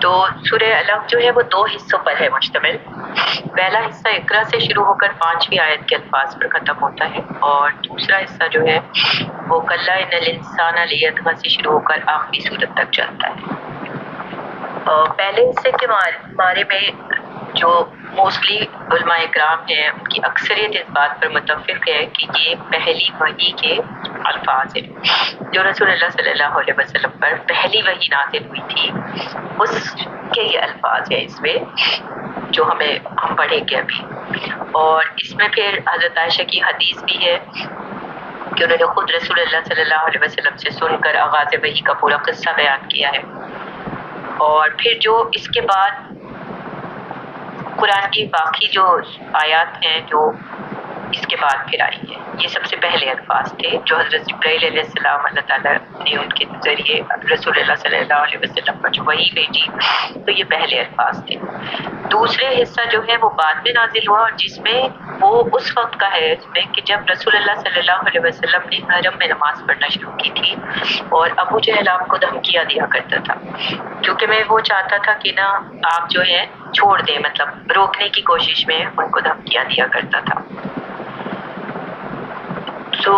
تو سورہ علق جو ہے وہ 2 حصوں پر ہے مشتمل. پہلا حصہ اقرا سے شروع ہو کر 5ویں آیت کے الفاظ پر ختم ہوتا ہے، اور دوسرا حصہ جو ہے وہ کلا ان الانسان لیطغی سے شروع ہو کر آخری سورت تک چلتا ہے. پہلے حصے کے بارے میں جو موسٹلی علماء اکرام ہیں ان کی اکثریت اس بات پر متفق ہے کہ یہ پہلی وحی کے الفاظ ہیں جو رسول اللہ صلی اللہ علیہ وسلم پر پہلی وحی نازل ہوئی تھی، اس کے یہ الفاظ ہیں اس میں جو ہم پڑھیں گے ابھی. اور اس میں پھر حضرت عائشہ کی حدیث بھی ہے کہ انہوں نے خود رسول اللہ صلی اللہ علیہ وسلم سے سن کر آغاز وحی کا پورا قصہ بیان کیا ہے. اور پھر جو اس کے بعد قرآن کی باقی جو آیات ہیں جو اس کے بعد پھر آئی ہیں، یہ سب سے پہلے الفاظ تھے جو حضرت جبرائیل علیہ السلام اللہ تعالیٰ نے ان کے ذریعے رسول اللہ صلی اللہ علیہ وسلم پر جو وحی بھیجی، تو یہ پہلے الفاظ تھے. دوسرے حصہ جو ہے وہ بعد میں نازل ہوا، اور جس میں وہ اس وقت کا ہے اس میں کہ جب رسول اللہ صلی اللہ علیہ وسلم نے حرم میں نماز پڑھنا شروع کی تھی، اور ابو جہل آپ کو دھمکیاں دیا کرتا تھا کیونکہ میں وہ چاہتا تھا کہ نا آپ جو ہے چھوڑ دیں، مطلب روکنے کی کوشش میں ان کو دھمکیاں دیا کرتا تھا. تو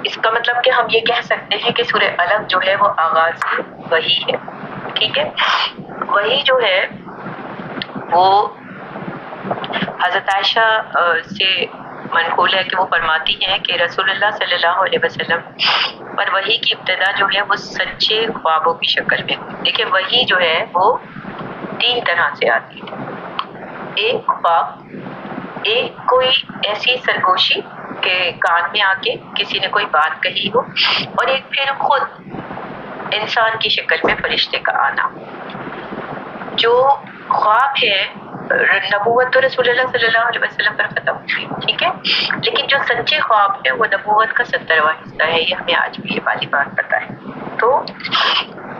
اس کا مطلب کہ ہم یہ کہہ سکتے ہیں کہ سورہ علق جو ہے وہ آغاز وحی ہے. ٹھیک ہے، وحی جو ہے وہ حضرت عائشہ سے منقول ہے کہ وہ فرماتی ہیں کہ رسول اللہ صلی اللہ علیہ وسلم پر وحی کی ابتدا جو ہے وہ سچے خوابوں کی شکل میں. دیکھیں وحی جو ہے وہ 3 طرح سے آتی ہے. ایک خواب، ایک کوئی ایسی سرگوشی کہ کان میں آ کے کسی نے کوئی بات کہی ہو، اور ایک پھر خود انسان کی شکل میں فرشتے کا آنا. جو خواب ہے نبوت تو رسول اللہ صلی اللہ علیہ وسلم پر ختم ہوئی، ٹھیک ہے، لیکن جو سچے خواب ہے وہ نبوت کا 70واں حصہ ہے. یہ ہمیں آج بھی یہ والی بات پتہ ہے. تو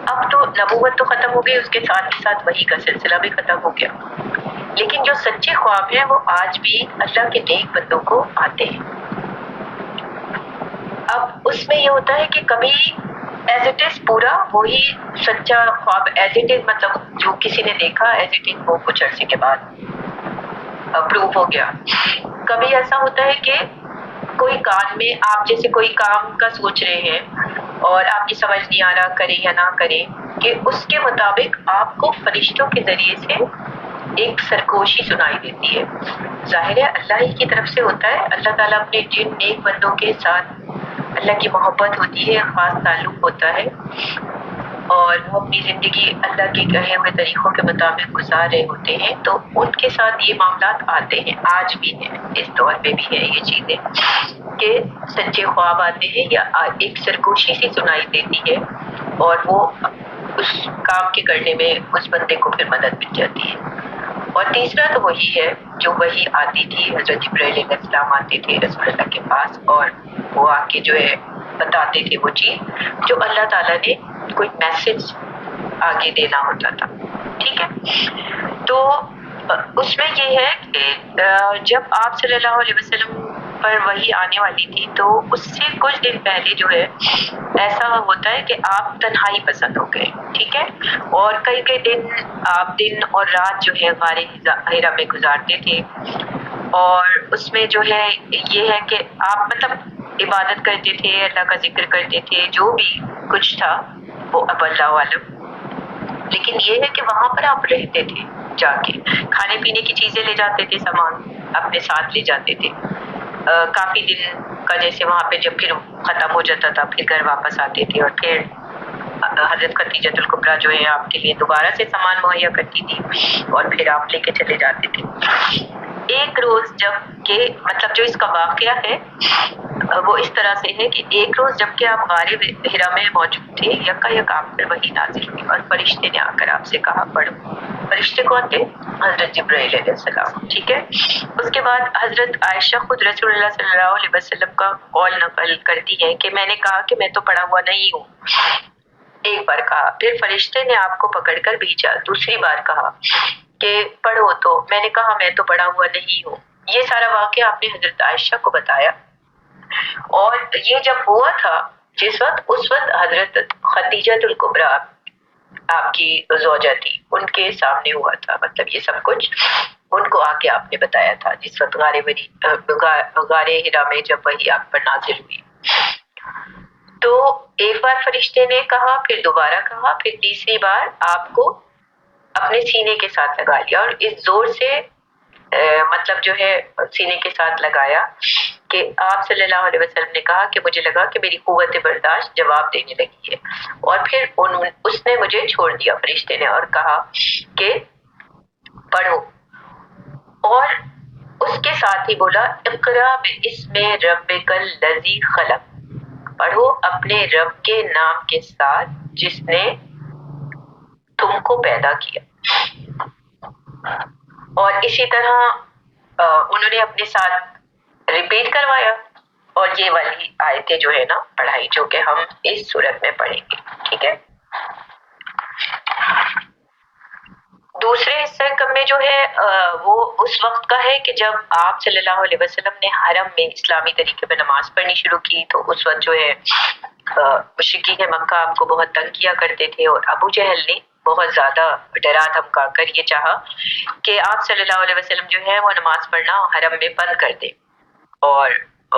اب تو نبوت تو ختم ہو گئی، اس کے ساتھ ہی ساتھ وحی کا سلسلہ بھی ختم ہو گیا، لیکن جو سچے خواب ہیں وہ آج بھی اللہ کے نیک بندوں کو آتے ہیں. اب اس میں یہ ہوتا ہے کہ کبھی ایز اٹ از پورا وہی سچا خواب ایز اٹ از، مطلب جو کسی نے دیکھا ایز اٹ از وہ کچھ عرصے کے بعد پروف ہو گیا. کبھی ایسا ہوتا ہے کہ کوئی کام میں آپ جیسے کوئی کام کا سوچ رہے ہیں اور آپ کی سمجھ نہیں آ رہا کریں یا نہ کریں، کہ اس کے مطابق آپ کو فرشتوں کے ذریعے سے ایک سرگوشی سنائی دیتی ہے. ظاہر ہے اللہ ہی کی طرف سے ہوتا ہے. اللہ تعالیٰ اپنے جن نیک بندوں کے ساتھ اللہ کی محبت ہوتی ہے، خاص تعلق ہوتا ہے، اور وہ اپنی زندگی اللہ کے کہے ہوئے طریقوں کے مطابق گزار رہے ہوتے ہیں، تو ان کے ساتھ یہ معاملات آتے ہیں. آج بھی ہیں، اس دور میں بھی ہے یہ چیزیں کہ سچے خواب آتے ہیں یا ایک سرگوشی سی سنائی دیتی ہے، اور وہ اس کام کے کرنے میں اس بندے کو پھر مدد مل جاتی ہے. اور تیسرا تو وہی ہے جو وہی آتی تھی، حضرت جبرائیل علیہ السلام آتے تھے رسول اللہ کے پاس، اور وہ آ کے جو ہے بتاتے تھے وہ چیز جو اللہ تعالیٰ نے کوئی میسج آگے دینا ہوتا تھا. ٹھیک ہے، تو اس میں یہ ہے کہ جب آپ صلی اللہ علیہ وسلم پر وحی آنے والی تھی تو اس سے کچھ دن پہلے جو ہے ایسا ہوتا ہے کہ آپ تنہائی پسند ہو گئے. ٹھیک ہے، اور کئی دن آپ دن اور رات جو ہے غار حرا میں گزارتے تھے، اور اس میں جو ہے یہ ہے کہ آپ مطلب عبادت کرتے تھے، اللہ کا ذکر کرتے تھے، جو بھی کچھ تھا وہ اب اللہ عالم. لیکن یہ ہے کہ وہاں پر آپ رہتے تھے، جا کے کھانے پینے کی چیزیں لے جاتے تھے، سامان اپنے ساتھ لے جاتے تھے. کافی دن کا جیسے وہاں پہ جب پھر ختم ہو جاتا تھا پھر گھر واپس آتے تھے، اور پھر حضرت خدیجہ الکبریٰ جو ہے آپ کے لیے دوبارہ سے سامان مہیا کرتی تھی، اور پھر آپ لے کے چلے جاتے تھے. ایک روز جب کہ مطلب جو اس کا واقعہ ہے وہ اس طرح سے ہے کہ ایک روز جب کہ آپ غار حرا میں موجود تھے، یک آپ پر وحی نازل ہوئی اور فرشتے نے آ کر آپ سے کہا پڑھو. فرشتے کون تھے؟ حضرت جبرائیل علیہ السلام. ٹھیک ہے، اس کے بعد حضرت عائشہ خود رسول اللہ صلی اللہ علیہ وسلم کا قول نقل کرتی ہے کہ میں نے کہا کہ میں تو پڑھا ہوا نہیں ہوں. ایک بار کہا، پھر فرشتے نے آپ کو پکڑ کر بھیجا. دوسری بار کہا کہ پڑھو، تو میں نے کہا میں تو پڑھا ہوا نہیں ہوں. یہ سارا واقعہ آپ نے حضرت عائشہ کو بتایا. اور یہ جب ہوا تھا جس وقت، اس وقت حضرت خدیجہ الکبریٰ آپ کی زوجہ تھی ان کے سامنے ہوا تھا، مطلب یہ سب کچھ ان کو آ کے آپ نے بتایا تھا جس وقت غار ہرا میں جب وہی آپ پر نازل ہوئی. تو ایک بار فرشتے نے کہا، پھر دوبارہ کہا، پھر تیسری بار آپ کو اپنے سینے کے ساتھ لگا لیا، اور اس زور سے مطلب جو ہے سینے کے ساتھ لگایا کہ آپ صلی اللہ علیہ وسلم نے کہا کہ مجھے لگا کہ میری قوت برداشت جواب دینے لگی ہے، اور پھر اس نے مجھے چھوڑ دیا فرشتے نے اور کہا کہ پڑھو، اور اس کے ساتھ ہی بولا اقرا باسم ربک الذی خلق، پڑھو اپنے رب کے نام کے ساتھ جس نے تم کو پیدا کیا. اور اسی طرح انہوں نے اپنے ساتھ ریپیٹ کروایا، اور یہ والی آیتیں جو ہے نا پڑھائی، جو کہ ہم اس صورت میں پڑھیں گے. ٹھیک ہے. دوسرے حصے میں جو ہے وہ اس وقت کا ہے کہ جب آپ صلی اللہ علیہ وسلم نے حرم میں اسلامی طریقے پہ نماز پڑھنی شروع کی، تو اس وقت جو ہے مشرکین مکہ آپ کو بہت تنگ کیا کرتے تھے، اور ابو جہل نے بہت زیادہ ڈرا دھمکا کر یہ چاہا کہ آپ صلی اللہ علیہ وسلم جو ہے وہ نماز پڑھنا حرم میں بند کر دے، اور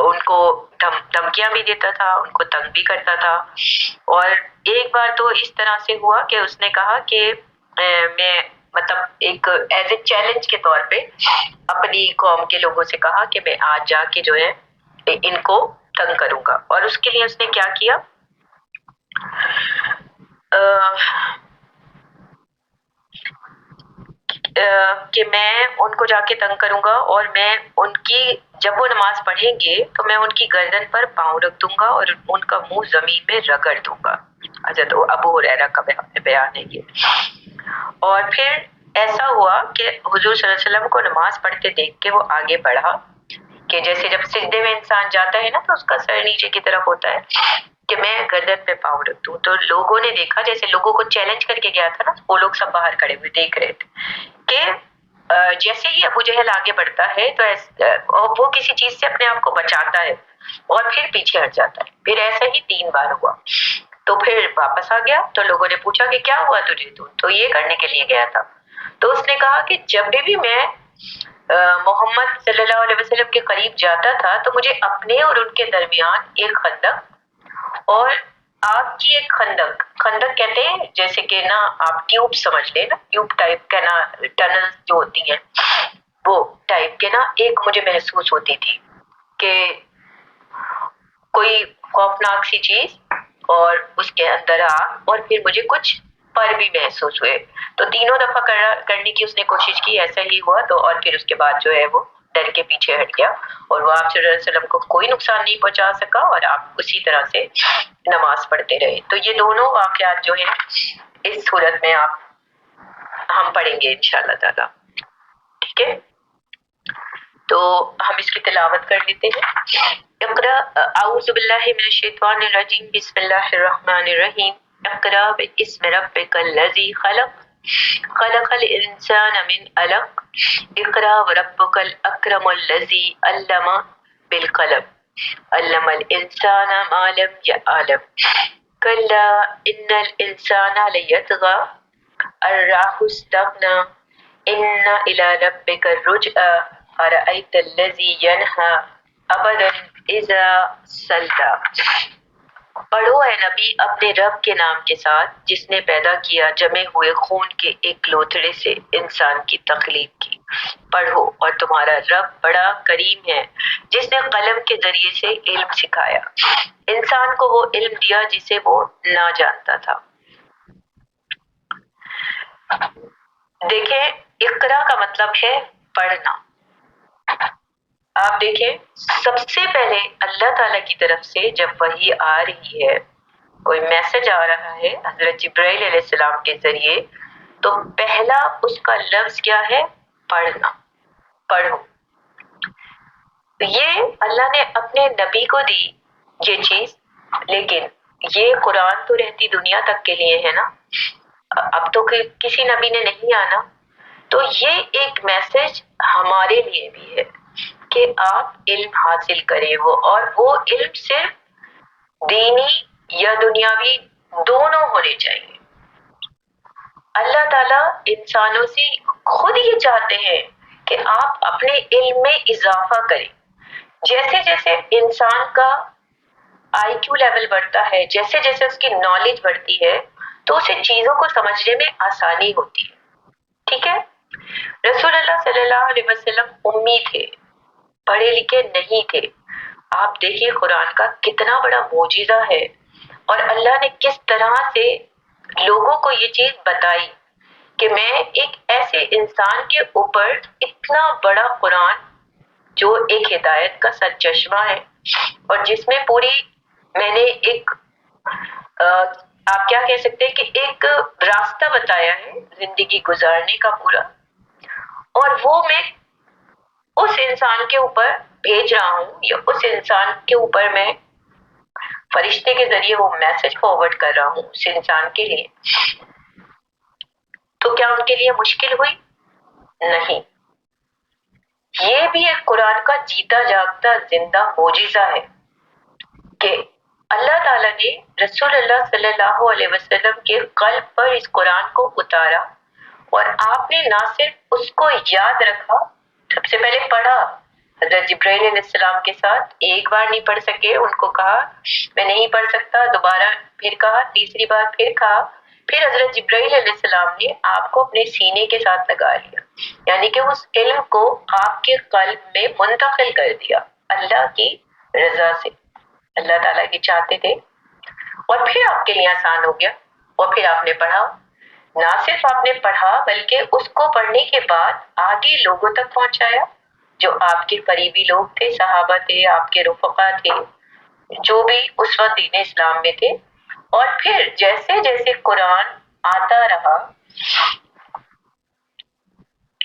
ان کو دھمکیاں بھی دیتا تھا، ان کو تنگ بھی کرتا تھا. اور ایک بار تو اس طرح سے ہوا کہ اس نے کہا کہ میں مطلب ایک ایز اے چیلنج کے طور پہ اپنی قوم کے لوگوں سے کہا کہ میں آج جا کے جو ہے ان کو تنگ کروں گا. اور اس کے لیے اس نے کیا کیا، کہ میں ان کو جا کے تنگ کروں گا، اور میں ان کی جب وہ نماز پڑھیں گے تو میں ان کی گردن پر پاؤں رکھ دوں گا اور ان کا منہ زمین میں رگڑ دوں گا. حضرت ابو ہریرہ کا بیان ہے یہ. اور پھر ایسا ہوا کہ حضور صلی اللہ علیہ وسلم کو نماز پڑھتے دیکھ کے وہ آگے بڑھا، کہ جیسے جب سجدے میں انسان جاتا ہے نا تو اس کا سر نیچے کی طرف ہوتا ہے، کہ میں گردن پہ پاؤں رکھ دوں. تو لوگوں نے دیکھا، جیسے لوگوں کو چیلنج کر کے گیا تھا نا، وہ لوگ سب باہر کھڑے ہوئے دیکھ رہے تھے کہ جیسے ہی ابو جہل آگے بڑھتا ہے تو وہ کسی چیز سے اپنے آپ کو بچاتا ہے اور پھر پیچھے ہٹ جاتا ہے. پھر ایسا ہی 3 بار ہوا، تو پھر واپس آ گیا. تو لوگوں نے پوچھا کہ کیا ہوا تجھے، تو یہ کرنے کے لیے گیا تھا. تو اس نے کہا کہ جب بھی میں محمد صلی اللہ علیہ وسلم کے قریب جاتا تھا تو مجھے اپنے اور ان کے درمیان ایک خندق اور آپ کی ایک خندق کہتے ہیں جیسے کہ نا آپ ٹیوب سمجھ لیں نا، ٹیوب ٹائپ کا نا، ٹنل جو ہوتی ہیں وہ ٹائپ کے نا، ایک مجھے محسوس ہوتی تھی کہ کوئی خوفناک سی چیز اور اس کے اندر اور پھر مجھے کچھ پر بھی محسوس ہوئے. تو تینوں دفعہ کرنے کی اس نے کوشش کی، ایسا ہی ہوا. تو اور پھر اس کے بعد جو ہے وہ ڈر کے پیچھے ہٹ گیا، اور وہ آپ صلی اللہ علیہ وسلم کو کوئی نقصان نہیں پہنچا سکا، اور آپ اسی طرح سے نماز پڑھتے رہے. تو یہ دونوں واقعات جو ہیں اس صورت میں ہم پڑھیں گے انشاءاللہ تعالی. ٹھیک ہے، تو ہم اس کی تلاوت کر لیتے ہیں. اقرا اعوذ باللہ من الشیطان الرجیم، بسم اللہ الرحمن الرحیم. اقرا باسم ربک الذی خلق، خلق الانسان من علق، اقرا وربک الاکرم الذی علم بالقلم، علم الانسان ما لم يعلم، کلا ان الانسان لیطغی ان رآہ استغنی، ان الی ربک الرجعی، ارأیت الذی ینہی عبدا اذا صلی. پڑھو اے نبی اپنے رب کے نام کے ساتھ جس نے پیدا کیا جمے ہوئے خون کے ایک لوتھڑے سے انسان کی تخلیق کی. پڑھو اور تمہارا رب بڑا کریم ہے جس نے قلم کے ذریعے سے علم سکھایا، انسان کو وہ علم دیا جسے وہ نہ جانتا تھا. دیکھیں اقرا کا مطلب ہے پڑھنا. آپ دیکھیں سب سے پہلے اللہ تعالیٰ کی طرف سے جب وحی آ رہی ہے، کوئی میسج آ رہا ہے حضرت جبرائیل علیہ السلام کے ذریعے، تو پہلا اس کا لفظ کیا ہے؟ پڑھنا. پڑھو. یہ اللہ نے اپنے نبی کو دی یہ چیز، لیکن یہ قرآن تو رہتی دنیا تک کے لیے ہے نا، اب تو کسی نبی نے نہیں آنا. تو یہ ایک میسج ہمارے لیے بھی ہے کہ آپ علم حاصل کریں، اور وہ علم صرف دینی یا دنیاوی دونوں ہونے چاہیے. تعالیٰ انسانوں سے خود یہ چاہتے ہیں کہ آپ اپنے علم میں اضافہ کریں. جیسے جیسے انسان کا آئی کیو لیول بڑھتا ہے، جیسے جیسے اس کی نالج بڑھتی ہے، تو اسے چیزوں کو سمجھنے میں آسانی ہوتی ہے. ٹھیک ہے. رسول اللہ صلی اللہ علیہ وسلم امی تھے، پڑھے لکھے نہیں تھے. آپ دیکھیے قرآن کا کتنا بڑا معجزہ ہے، اور اللہ نے کس طرح سے لوگوں کو یہ چیز بتائی کہ میں ایک ایسے انسان کے اوپر اتنا بڑا قرآن جو ایک ہدایت کا سرچشمہ ہے، اور جس میں پوری میں نے ایک آپ کیا کہہ سکتے ہیں کہ ایک راستہ بتایا ہے زندگی گزارنے کا پورا، اور وہ میں اس انسان کے اوپر بھیج رہا ہوں، یا اس انسان کے اوپر میں فرشتے کے ذریعے وہ میسج فارورڈ کر رہا ہوں اس انسان کے لیے. تو کیا ان کے لیے مشکل ہوئی؟ نہیں. یہ بھی ایک قرآن کا جیتا جاگتا زندہ معجزہ ہے کہ اللہ تعالیٰ نے رسول اللہ صلی اللہ علیہ وسلم کے قلب پر اس قرآن کو اتارا، اور آپ نے نہ صرف اس کو یاد رکھا، سب سے پہلے پڑھا. حضرت جبرائیل علیہ السلام کے ساتھ ایک بار نہیں پڑھ سکے، ان کو کہا میں نہیں پڑھ سکتا، دوبارہ پھر کہا، تیسری بار پھر کہا، پھر حضرت جبرائیل علیہ السلام نے آپ کو اپنے سینے کے ساتھ لگا لیا، یعنی کہ اس علم کو آپ کے قلب میں منتقل کر دیا اللہ کی رضا سے. اللہ تعالیٰ کی چاہتے تھے، اور پھر آپ کے لیے آسان ہو گیا، اور پھر آپ نے پڑھا. نہ صرف آپ نے پڑھا بلکہ اس کو پڑھنے کے بعد آگے لوگوں تک پہنچایا، جو آپ کے قریبی لوگ تھے، صحابہ تھے، آپ کے رفقا تھے، جو بھی اس وقت دین اسلام میں تھے. اور پھر جیسے جیسے قرآن آتا رہا،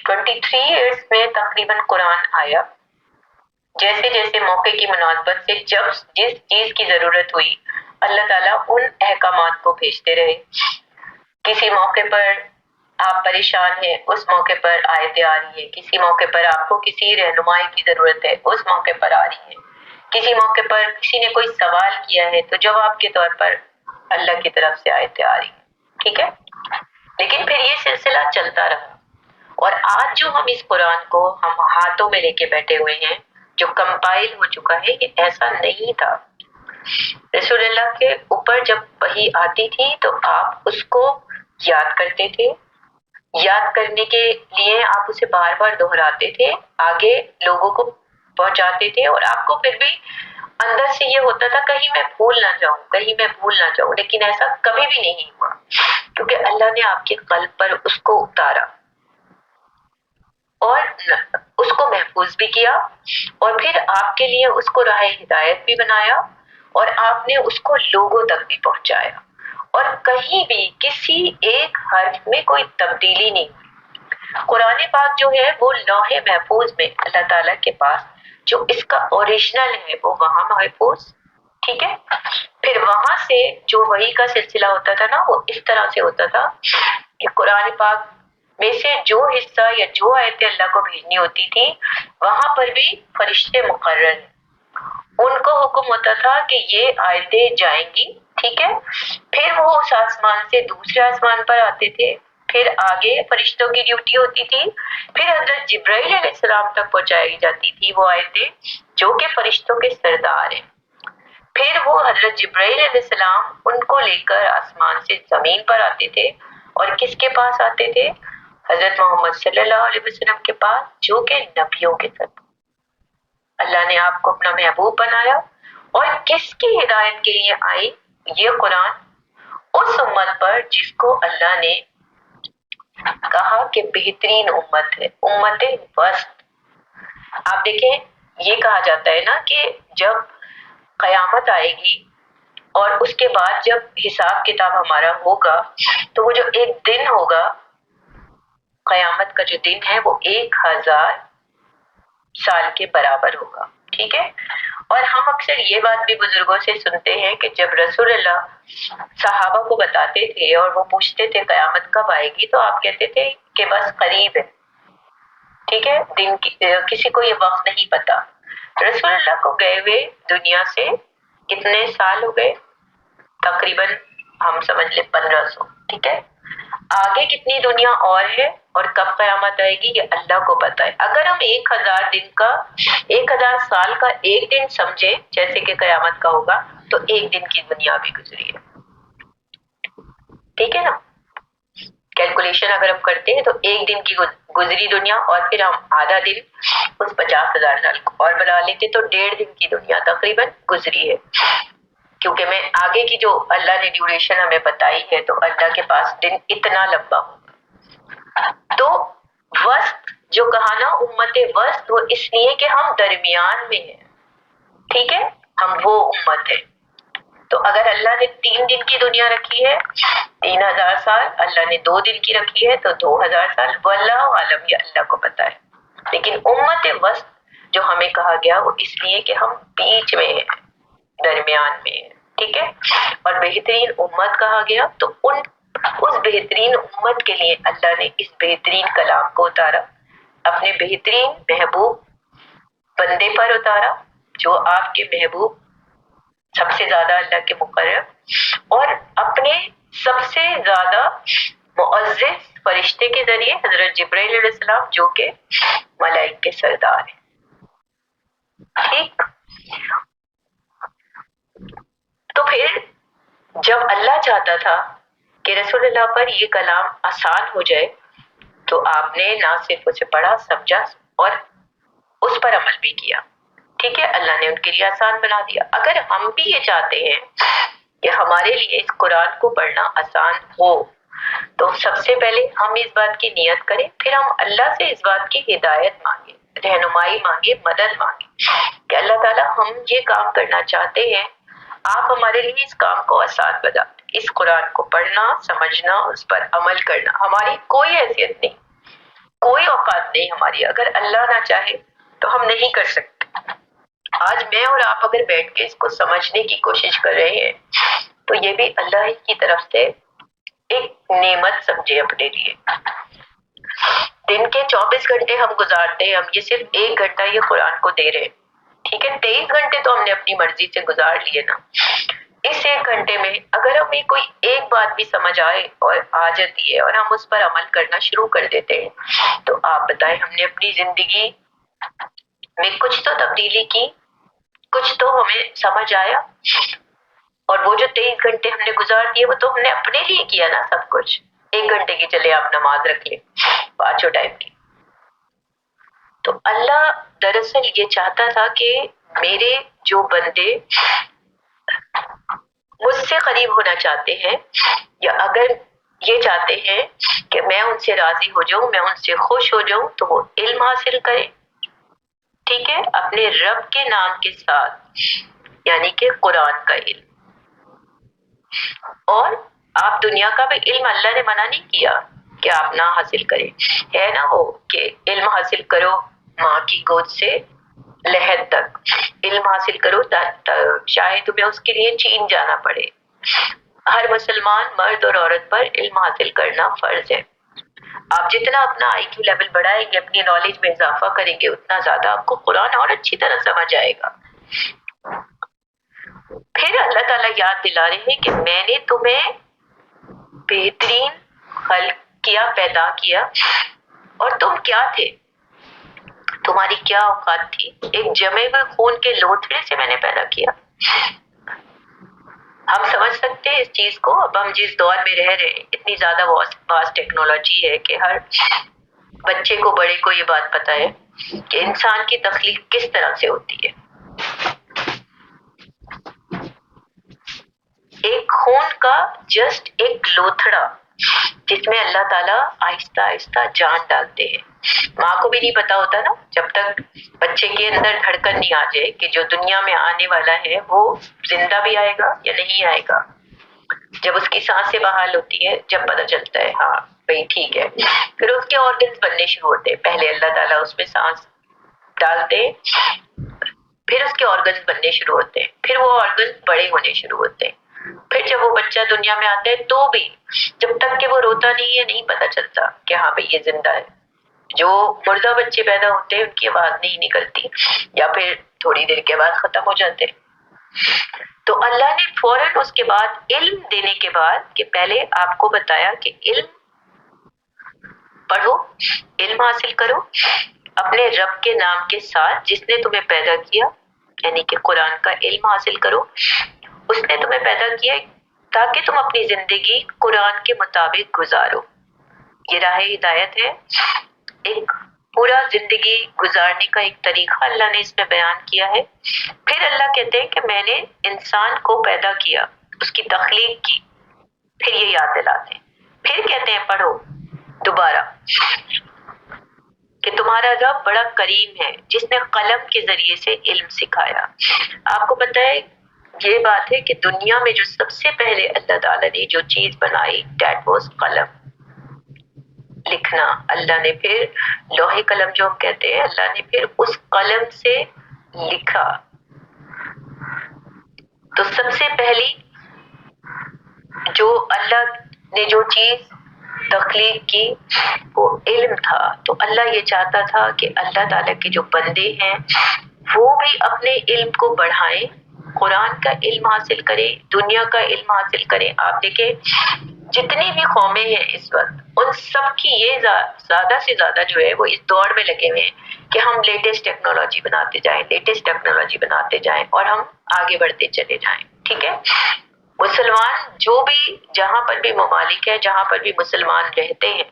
23 ایئرس میں تقریباً قرآن آیا. جیسے جیسے موقع کی مناسبت سے جب جس چیز کی ضرورت ہوئی، اللہ تعالیٰ ان احکامات کو بھیجتے رہے. کسی موقع پر آپ پریشان ہیں، اس موقع پر آیتیں آ رہی ہیں. کسی موقع پر آپ کو کسی رہنمائی کی ضرورت ہے، اس موقع پر آ رہی ہے. کسی موقع پر کسی نے کوئی سوال کیا ہے، تو جواب کے طور پر اللہ کی طرف سے آیتیں آ رہی ہیں. ٹھیک ہے. لیکن پھر یہ سلسلہ چلتا رہا، اور آج جو ہم اس قرآن کو ہم ہاتھوں میں لے کے بیٹھے ہوئے ہیں، جو کمپائل ہو چکا ہے، یہ ایسا نہیں تھا. رسول اللہ کے اوپر جب وحی آتی تھی تو آپ اس کو یاد کرتے تھے، یاد کرنے کے لیے آپ اسے بار بار دہراتے تھے، آگے لوگوں کو پہنچاتے تھے، اور آپ کو پھر بھی اندر سے یہ ہوتا تھا کہیں میں بھول نہ جاؤں، کہیں میں بھول نہ جاؤں. لیکن ایسا کبھی بھی نہیں ہوا، کیونکہ اللہ نے آپ کے قلب پر اس کو اتارا اور اس کو محفوظ بھی کیا، اور پھر آپ کے لیے اس کو راہ ہدایت بھی بنایا، اور آپ نے اس کو لوگوں تک بھی پہنچایا، اور کہیں بھی کسی ایک حرف میں کوئی تبدیلی نہیں. قرآن پاک جو ہے وہ لوح محفوظ میں اللہ تعالیٰ کے پاس جو اس کا اوریجنل ہے وہ وہاں محفوظ. ٹھیک ہے. پھر وہاں سے جو وحی کا سلسلہ ہوتا تھا نا، وہ اس طرح سے ہوتا تھا کہ قرآن پاک میں سے جو حصہ یا جو آیتیں اللہ کو بھیجنی ہوتی تھی، وہاں پر بھی فرشتے مقرر ہیں. ان کو حکم ہوتا تھا کہ یہ آیتیں جائیں گی. ٹھیک ہے. پھر وہ اس آسمان سے دوسرے آسمان پر آتے تھے، پھر آگے فرشتوں کی ڈیوٹی ہوتی تھی، پھر حضرت جبرائیل علیہ السلام تک پہنچائی جاتی تھی وہ آیتیں جو کہ فرشتوں کے سردار ہیں. پھر وہ حضرت جبرائیل علیہ السلام ان کو لے کر آسمان سے زمین پر آتے تھے، اور کس کے پاس آتے تھے؟ حضرت محمد صلی اللہ علیہ وسلم کے پاس، جو کہ نبیوں کے ساتھ اللہ نے آپ کو اپنا محبوب بنایا. اور کس کی ہدایت کے لیے آئی یہ قرآن؟ اس امت پر جس کو اللہ نے کہا کہ بہترین امت ہے، امت وسط. آپ دیکھیں، یہ کہا جاتا ہے نا کہ جب قیامت آئے گی اور اس کے بعد جب حساب کتاب ہمارا ہوگا، تو وہ جو ایک دن ہوگا، قیامت کا جو دن ہے، وہ 1000 سال کے برابر ہوگا. ٹھیک ہے. اور ہم اکثر یہ بات بھی بزرگوں سے سنتے ہیں کہ جب رسول اللہ صحابہ کو بتاتے تھے اور وہ پوچھتے تھے قیامت کب آئے گی، تو آپ کہتے تھے کہ بس قریب ہے. ٹھیک ہے. دن کسی کو یہ وقت نہیں پتا. رسول اللہ کو گئے ہوئے دنیا سے کتنے سال ہو گئے؟ تقریباً ہم سمجھ لیں 1500. ٹھیک ہے. آگے کتنی دنیا اور ہے اور کب قیامت آئے گی یہ اللہ کو پتا ہے. اگر ہم 1000 سال کا ایک دن سمجھے جیسے کہ قیامت کا ہوگا تو ایک دن کی دنیا بھی گزری ہے. ٹھیک ہے نا؟ کیلکولیشن اگر ہم کرتے ہیں تو ایک دن کی گزری دنیا اور پھر ہم آدھا دن اس 50,000 سال کو اور بنا لیتے تو 1.5 دن کی دنیا تقریباً گزری ہے. کیونکہ میں آگے کی جو اللہ نے ڈیوریشن ہمیں بتائی ہے تو اللہ کے پاس دن اتنا لمبا ہوگا. تو وسط جو کہا نا امت وسط وہ اس لیے کہ ہم درمیان میں ہیں. ٹھیک ہے، ہم وہ امت ہے. تو اگر اللہ نے 3 دن کی دنیا رکھی ہے 3000 سال، اللہ نے 2 دن کی رکھی ہے تو 2000 سال. واللہ عالم، یہ اللہ کو پتا ہے. لیکن امت وسط جو ہمیں کہا گیا وہ اس لیے کہ ہم بیچ میں ہیں، درمیان میں ہیں. ٹھیک ہے، اور بہترین امت کہا گیا تو اس بہترین امت کے لیے اللہ نے اس بہترین کلام کو اتارا، اپنے بہترین محبوب بندے پر اتارا جو آپ کے محبوب سب سے زیادہ اللہ کے مقرب اور اپنے سب سے زیادہ معزز فرشتے کے ذریعے حضرت جبرائیل علیہ السلام جو کہ ملائک کے سردار ہیں. ٹھیک، تو پھر جب اللہ چاہتا تھا کہ رسول اللہ پر یہ کلام آسان ہو جائے تو آپ نے نہ صرف اسے پڑھا سمجھا اور اس پر عمل بھی کیا. ٹھیک ہے، اللہ نے ان کے لیے آسان بنا دیا. اگر ہم بھی یہ چاہتے ہیں کہ ہمارے لیے اس قرآن کو پڑھنا آسان ہو تو سب سے پہلے ہم اس بات کی نیت کریں، پھر ہم اللہ سے اس بات کی ہدایت مانگیں، رہنمائی مانگیں، مدد مانگیں کہ اللہ تعالیٰ ہم یہ کام کرنا چاہتے ہیں، آپ ہمارے لیے اس کام کو آسان بنا دیں. اس قرآن کو پڑھنا، سمجھنا، اس پر عمل کرنا ہماری کوئی حیثیت نہیں، کوئی اوقات نہیں ہماری. اگر اللہ نہ چاہے تو ہم نہیں کر سکتے. آج میں اور آپ اگر بیٹھ کے اس کو سمجھنے کی کوشش کر رہے ہیں تو یہ بھی اللہ ہی کی طرف سے ایک نعمت سمجھے اپنے لیے. دن کے 24 گھنٹے ہم گزارتے ہیں، ہم یہ صرف 1 گھنٹہ یہ قرآن کو دے رہے ہیں. ٹھیک ہے، 23 گھنٹے تو ہم نے اپنی مرضی سے گزار لیے نا. اس 1 گھنٹے میں اگر ہمیں کوئی ایک بات بھی سمجھ آئے اور آ جاتی ہے اور ہم اس پر عمل کرنا شروع کر دیتے ہیں تو آپ بتائیں ہم نے اپنی زندگی میں کچھ تو تبدیلی کی، کچھ تو ہمیں سمجھ آیا. اور وہ جو 23 گھنٹے ہم نے گزار دیے وہ تو ہم نے اپنے لیے کیا نا سب کچھ. 1 گھنٹے کی چلے آپ نماز رکھ لیں 5 ٹائم کی. تو اللہ دراصل یہ چاہتا تھا کہ میرے جو بندے مجھ سے قریب ہونا چاہتے ہیں یا اگر یہ چاہتے ہیں کہ میں ان سے راضی ہو جاؤں، میں ان سے خوش ہو جاؤں تو وہ علم حاصل کریں. ٹھیک ہے، اپنے رب کے نام کے ساتھ یعنی کہ قرآن کا علم. اور آپ دنیا کا بھی علم اللہ نے منع نہیں کیا کہ آپ نہ حاصل کریں. ہے نا وہ کہ علم حاصل کرو ماں کی گود سے لحد تک، علم حاصل کرو شاید تمہیں اس کے لیے چین جانا پڑے. ہر مسلمان مرد اور عورت پر علم حاصل کرنا فرض ہے. آپ جتنا اپنا آئی کیو لیول بڑھائیں گے، اپنی نالج میں اضافہ کریں گے، اتنا زیادہ آپ کو قرآن اور اچھی طرح سمجھ آئے گا. پھر اللہ تعالیٰ یاد دلا رہے ہیں کہ میں نے تمہیں بہترین خلق کیا، پیدا کیا، اور تم کیا تھے، تمہاری کیا اوقات تھی. ایک جمے ہوئے خون کے لوتھڑے سے میں نے پیدا کیا. ہم سمجھ سکتے ہیں اس چیز کو. اب ہم جس دور میں رہ رہے ہیں اتنی زیادہ واسٹ ٹیکنالوجی ہے کہ ہر بچے کو بڑے کو یہ بات پتا ہے کہ انسان کی تخلیق کس طرح سے ہوتی ہے. ایک خون کا جسٹ ایک لوتھڑا جس میں اللہ تعالیٰ آہستہ آہستہ جان ڈالتے ہیں. ماں کو بھی نہیں پتا ہوتا نا جب تک بچے کے اندر دھڑکن نہیں آ جائے کہ جو دنیا میں آنے والا ہے وہ زندہ بھی آئے گا یا نہیں آئے گا. جب اس کی سانسیں بحال ہوتی ہے جب پتا چلتا ہے ہاں بھئی ٹھیک ہے، پھر اس کے آرگنز بننے شروع ہوتے ہیں. پہلے اللہ تعالیٰ اس میں سانس ڈالتے ہیں، پھر اس کے آرگنز بننے شروع ہوتے ہیں، پھر وہ آرگنز بڑے ہونے شروع ہوتے ہیں. پھر جب وہ بچہ دنیا میں آتا ہے تو بھی جب تک کہ وہ روتا نہیں ہے نہیں پتا چلتا کہ ہاں بھئی یہ زندہ ہے. جو مردہ بچے پیدا ہوتے ہیں ان کی آواز نہیں نکلتی یا پھر تھوڑی دیر کے بعد ختم ہو جاتے ہیں. تو اللہ نے فوراً اس کے بعد علم دینے کے بعد کہ پہلے آپ کو بتایا کہ علم پڑھو، علم حاصل کرو اپنے رب کے نام کے ساتھ جس نے تمہیں پیدا کیا، یعنی کہ قرآن کا علم حاصل کرو، اس نے تمہیں پیدا کیا تاکہ تم اپنی زندگی قرآن کے مطابق گزارو۔ یہ راہ ہدایت ہے، ایک پورا زندگی گزارنے کا ایک طریقہ اللہ نے اس میں بیان کیا ہے۔ پھر اللہ کہتے ہیں کہ میں نے انسان کو پیدا کیا، اس کی تخلیق کی، پھر یہ یاد دلاتے ہیں، پھر کہتے ہیں پڑھو دوبارہ کہ تمہارا رب بڑا کریم ہے جس نے قلم کے ذریعے سے علم سکھایا۔ آپ کو پتہ ہے یہ بات ہے کہ دنیا میں جو سب سے پہلے اللہ تعالیٰ نے جو چیز بنائی دیٹ واز قلم، لکھنا۔ اللہ نے پھر لوح قلم جو ہم کہتے ہیں، اللہ نے پھر اس قلم سے لکھا۔ تو سب سے پہلی جو اللہ نے جو چیز تخلیق کی وہ علم تھا۔ تو اللہ یہ چاہتا تھا کہ اللہ تعالیٰ کے جو بندے ہیں وہ بھی اپنے علم کو بڑھائیں، قرآن کا علم حاصل کریں، دنیا کا علم حاصل کریں۔ آپ دیکھیں جتنی بھی قومیں ہیں اس وقت، ان سب کی یہ زیادہ سے زیادہ جو ہے وہ اس دوڑ میں لگے ہوئے ہیں کہ ہم لیٹسٹ ٹیکنالوجی بناتے جائیں، لیٹسٹ ٹیکنالوجی بناتے جائیں اور ہم آگے بڑھتے چلے جائیں۔ ٹھیک ہے، مسلمان جو بھی جہاں پر بھی ممالک ہیں، جہاں پر بھی مسلمان رہتے ہیں،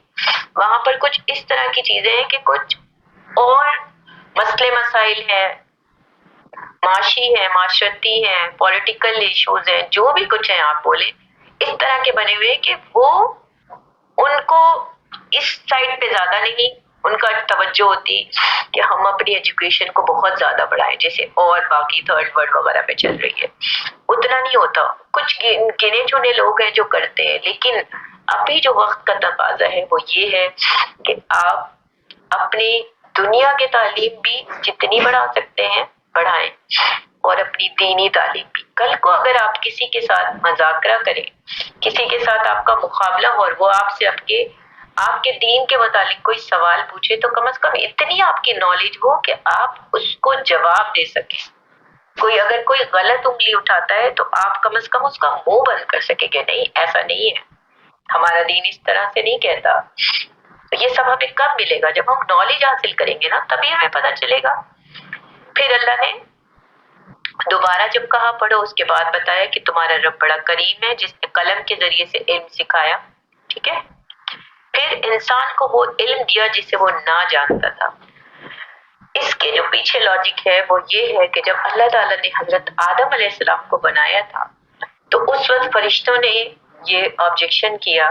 وہاں پر کچھ اس طرح کی چیزیں ہیں کہ کچھ اور مسئلے مسائل ہیں، معاشی ہیں، معاشرتی ہیں، پولیٹیکل ایشوز ہیں، جو بھی کچھ ہیں آپ بولیں، اس طرح کے بنے ہوئے کہ وہ ان کو اس سائڈ پہ زیادہ نہیں ان کا توجہ ہوتی کہ ہم اپنی ایجوکیشن کو بہت زیادہ بڑھائیں جیسے اور باقی تھرڈ ورلڈ وغیرہ پہ چل رہی ہے، اتنا نہیں ہوتا۔ کچھ گنے چنے لوگ ہیں جو کرتے ہیں، لیکن ابھی جو وقت کا تقاضا ہے وہ یہ ہے کہ آپ اپنی دنیا کی تعلیم بھی جتنی بڑھا سکتے ہیں بڑھائیں اور اپنی دینی تعلیم بھی۔ کل کو اگر آپ کسی کے ساتھ مذاکرہ کریں، کسی کے ساتھ آپ کا مقابلہ ہو اور وہ آپ سے آپ کے دین کے متعلق کوئی سوال پوچھے تو کم از کم اتنی آپ کی نالج ہو کہ آپ اس کو جواب دے سکیں۔ اگر کوئی غلط انگلی اٹھاتا ہے تو آپ کم از کم اس کا منہ بند کر سکیں کہ نہیں ایسا نہیں ہے، ہمارا دین اس طرح سے نہیں کہتا۔ تو یہ سب ہمیں کب ملے گا؟ جب ہم نالج حاصل کریں گے نا، تبھی ہمیں پتہ چلے گا۔ پھر اللہ نے دوبارہ جب کہا پڑھو، اس کے بعد بتایا کہ تمہارا رب بڑا کریم ہے جس نے قلم کے ذریعے سے علم سکھایا۔ ٹھیک ہے، پھر انسان کو وہ علم دیا جسے وہ نہ جانتا تھا۔ اس کے جو پیچھے لاجک ہے وہ یہ ہے کہ جب اللہ تعالیٰ نے حضرت آدم علیہ السلام کو بنایا تھا تو اس وقت فرشتوں نے یہ آبجیکشن کیا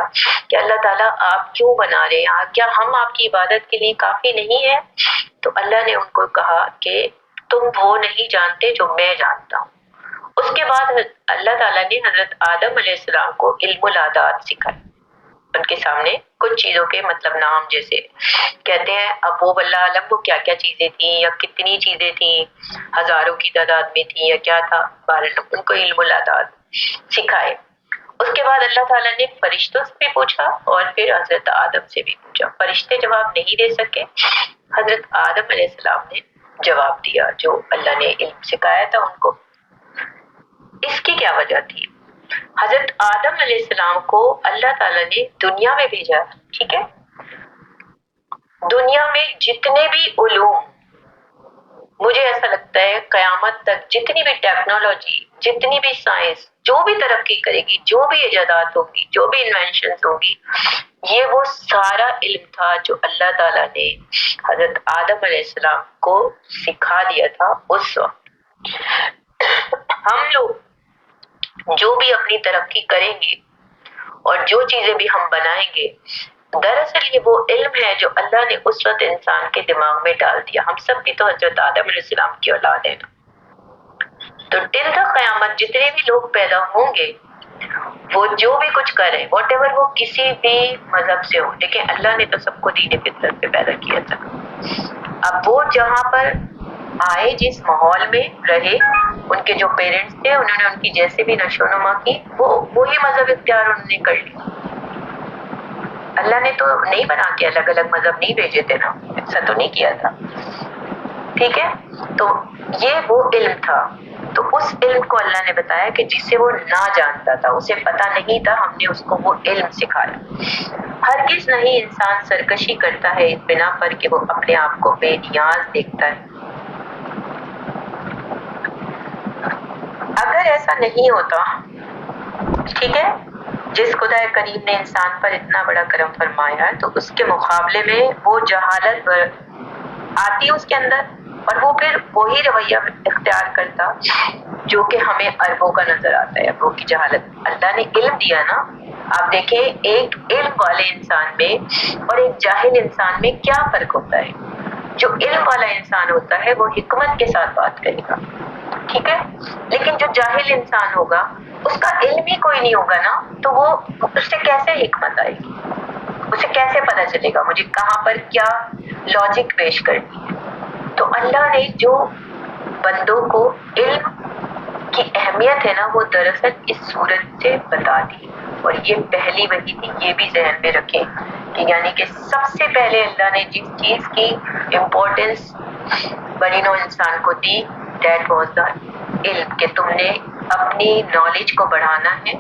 کہ اللہ تعالیٰ آپ کیوں بنا رہے ہیں، کیا ہم آپ کی عبادت کے لیے کافی نہیں ہیں؟ تو اللہ نے ان کو کہا کہ تم وہ نہیں جانتے جو میں جانتا ہوں۔ اس کے بعد اللہ تعالیٰ نے حضرت آدم علیہ السلام کو علم العادات سکھائے، ان کے سامنے کچھ چیزوں کے مطلب نام، جیسے کہتے ہیں اب وہ واللہ عالم وہ کیا کیا چیزیں تھیں یا کتنی چیزیں تھیں، ہزاروں کی تعداد میں تھیں یا کیا تھا، ان کو علم العادات سکھائے۔ اس کے بعد اللہ تعالیٰ نے فرشتوں سے بھی پوچھا اور پھر حضرت آدم سے بھی پوچھا۔ فرشتے جواب نہیں دے سکے، حضرت آدم علیہ السلام نے جواب دیا جو اللہ نے علم سکھایا تھا ان کو۔ اس کی کیا وجہ تھی؟ حضرت آدم علیہ السلام کو اللہ تعالیٰ نے دنیا میں بھیجا، ٹھیک ہے، دنیا میں جتنے بھی علوم، مجھے ایسا لگتا ہے قیامت تک جتنی بھی ٹیکنالوجی، جتنی بھی سائنس جو بھی ترقی کرے گی، جو بھی ایجادات ہوگی، جو بھی انوینشنز ہوگی، یہ وہ سارا علم تھا جو اللہ تعالیٰ نے حضرت آدم علیہ السلام کو سکھا دیا تھا اس وقت۔ ہم لوگ جو بھی اپنی ترقی کریں گے اور جو چیزیں بھی ہم بنائیں گے، دراصل یہ وہ علم ہے جو اللہ نے اس وقت انسان کے دماغ میں ڈال دیا۔ ہم سب بھی تو حضرت آدم علیہ السلام کی اولاد ہیں، تو ٹل تک قیامت جتنے بھی لوگ پیدا ہوں گے وہ جو بھی کچھ کریں، واٹ ایور وہ کسی بھی مذہب سے ہو، لیکن اللہ نے تو سب کو دین فطرت پہ پیدا کیا تھا۔ اب وہ جہاں پر آئے، جس ماحول میں رہے، ان کے جو پیرنٹس تھے انہوں نے ان کی جیسے بھی نشو و نما کی، وہی مذہب اختیار انہوں نے کر لیا۔ اللہ نے تو نہیں بنا کے الگ الگ مذہب نہیں بھیجے تھے نا، ایسا تو نہیں کیا تھا۔ ٹھیک ہے، تو یہ وہ علم تھا تو اس علم کو اللہ نے بتایا کہ جسے وہ نہ جانتا تھا, اسے پتا نہیں تھا, ہم نے اس کو وہ علم سکھایا. ہرگز نہیں انسان سرکشی کرتا ہے اس بنا پر کہ وہ اپنے آپ کو بے نیاز دیکھتا ہے. اگر ایسا نہیں ہوتا, ٹھیک ہے, جس خدا کریم نے انسان پر اتنا بڑا کرم فرمایا تو اس کے مقابلے میں وہ جہالت آتی اس کے اندر, اور وہ پھر وہی رویہ اختیار کرتا جو کہ ہمیں اربوں کا نظر آتا ہے, اربوں کی جہالت. اللہ نے علم دیا نا, آپ دیکھیں ایک علم والے انسان میں اور ایک جاہل انسان میں کیا فرق ہوتا ہے. جو علم والا انسان ہوتا ہے وہ حکمت کے ساتھ بات کرے گا, ٹھیک ہے, لیکن جو جاہل انسان ہوگا اس کا علم ہی کوئی نہیں ہوگا نا, تو وہ اس سے کیسے حکمت آئے گی, اسے کیسے پتا چلے گا مجھے کہاں پر کیا لاجک پیش کرنی ہے. تو اللہ نے جو بندوں کو علم کی اہمیت ہے نا وہ دراصل اس صورت سے بتا دی, اور یہ پہلی وحی تھی, یہ بھی ذہن میں رکھیں کہ یعنی کہ سب سے پہلے اللہ نے جس چیز کی امپورٹنس بنی نوع انسان کو دی, دیٹ واز دا علم, کہ تم نے اپنی نالج کو بڑھانا ہے,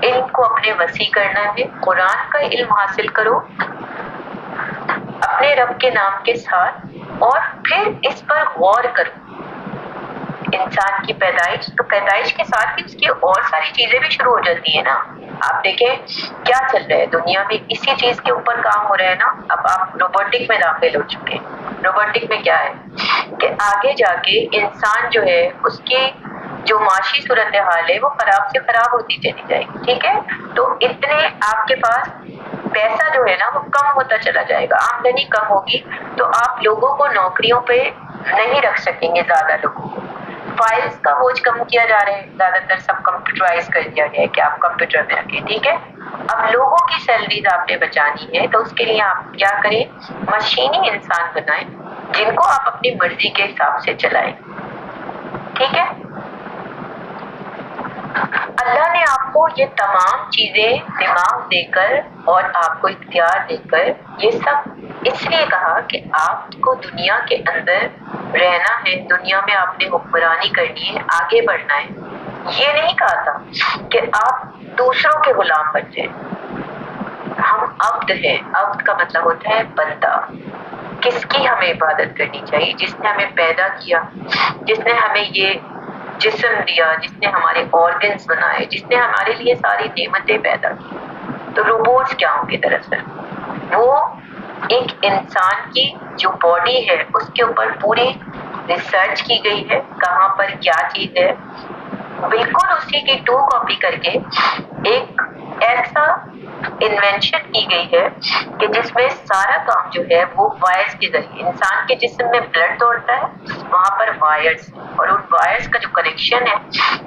علم کو اپنے وسیع کرنا ہے, قرآن کا علم حاصل کرو اپنے رب کے نام کے ساتھ, اور پھر اس پر غور کرو. انسان کی پیدائش, تو پیدائش کے ساتھ ہی اس کی اور ساری چیزیں بھی شروع ہو جاتی ہیں نا. آپ دیکھیں کیا چل رہا ہے دنیا میں, اسی چیز کے اوپر کام ہو رہا ہے نا. اب آپ روبوٹک میں داخل ہو چکے ہیں. روبوٹک میں کیا ہے کہ آگے جا کے انسان جو ہے اس کی جو معاشی صورتحال ہے وہ خراب سے خراب ہوتی چلی جائے گی, ٹھیک ہے. تو اتنے آپ کے پاس پیسہ جو ہے نا وہ کم ہوتا چلا جائے گا, آمدنی کم ہوگی, تو آپ لوگوں کو نوکریوں پہ نہیں رکھ سکیں گے. زیادہ لوگوں کو فائلز کا بوجھ کم کیا جا رہا ہے, زیادہ تر سب کمپیوٹرائز کر دیا گیا ہے کہ آپ کمپیوٹر میں رکھیں, ٹھیک ہے. اب لوگوں کی سیلریز آپ نے بچانی ہے, تو اس کے لیے آپ کیا کریں, مشینی انسان بنائیں جن کو آپ اپنی مرضی کے حساب سے چلائیں, ٹھیک ہے. اللہ نے آپ کو یہ تمام چیزیں دماغ دے کر اور آپ کو اختیار دے کر یہ سب اس لیے کہا کہ آپ کو دنیا کے اندر رہنا ہے, دنیا میں آپ نے حکمرانی کرنی ہے, آگے بڑھنا ہے. یہ نہیں کہا تھا کہ آپ دوسروں کے غلام بن جائیں. ہم عبد ہیں, عبد کا مطلب ہوتا ہے بندہ. کس کی ہمیں عبادت کرنی چاہیے؟ جس نے ہمیں پیدا کیا, جس نے ہمیں یہ جسم دیا, جس نے ہمارے آرگنز بنائے, جس نے ہمارے لیے ساری نعمتیں پیدا کی. تو روبوٹس کیا ہوں گے دراصل؟ وہ ایک انسان کی جو باڈی ہے اس کے اوپر پوری ریسرچ کی گئی ہے, کہاں پر کیا چیز ہے, بالکل اسی کی 2 کاپی کر کے ایک ایسا انوینشن کی گئی ہے کہ جس میں سارا کام جو ہے وہ وائرز کے ذریعے, انسان کے جسم میں بلڈ دوڑتا ہے, وہاں پر وائرز, اور ان وائرز کا جو کنیکشن ہے